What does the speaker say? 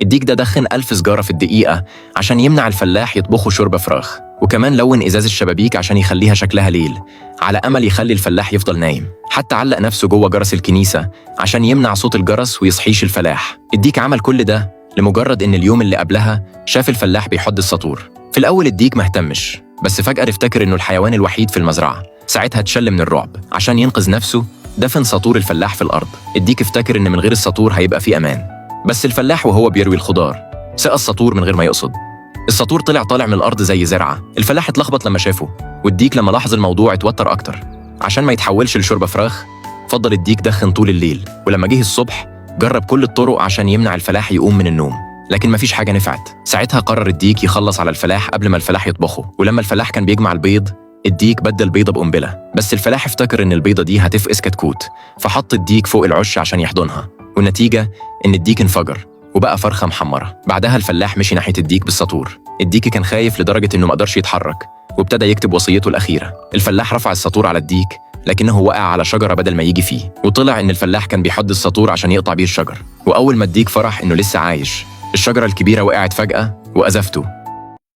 الديك ده دخن 1000 سجارة في الدقيقة عشان يمنع الفلاح يطبخوا شوربة فراخ، وكمان لون إزاز الشبابيك عشان يخليها شكلها ليل على أمل يخلي الفلاح يفضل نايم. حتى علق نفسه جوه جرس الكنيسة عشان يمنع صوت الجرس ويصحيش الفلاح. الديك عمل كل ده لمجرد إن اليوم اللي قبلها شاف الفلاح بيحض الساطور. في الأول الديك ما اهتمش، بس فجأة افتكر إنه الحيوان الوحيد في المزرعة. ساعتها اتشل من الرعب. عشان ينقذ نفسه دفن ساطور الفلاح في الأرض. الديك افتكر إن من غير الساطور هيبقى في أمان، بس الفلاح وهو بيروي الخضار سقى الساطور من غير ما يقصد. الساطور طالع من الأرض زي زرعة. الفلاح اتلخبط لما شافه، والديك لما لاحظ الموضوع اتوتر أكتر. عشان ما يتحولش لشوربة فراخ فضل الديك دخن طول الليل، ولما جه الصبح جرب كل الطرق عشان يمنع الفلاح يقوم من النوم، لكن مفيش حاجة نفعت. ساعتها قرر الديك يخلص على الفلاح قبل ما الفلاح يطبخه. ولما الفلاح كان بيجمع البيض الديك بدل بيضة بقنبلة، بس الفلاح افتكر إن البيضة دي هتفقس كتكوت، فحط الديك فوق العش عشان يحضنها، والنتيجة إن الديك انفجر وبقى فرخة محمرة. بعدها الفلاح مشي ناحية الديك بالساطور. الديك كان خايف لدرجة إنه ما قدرش يتحرك، وابتدى يكتب وصيته الأخيرة. الفلاح رفع الساطور على الديك لكنه وقع على شجرة بدل ما يجي فيه، وطلع إن الفلاح كان بيحض الساطور عشان يقطع بيه الشجر. وأول ما الديك فرح إنه لسه عايش، الشجرة الكبيرة وقعت فجأة وأزفته.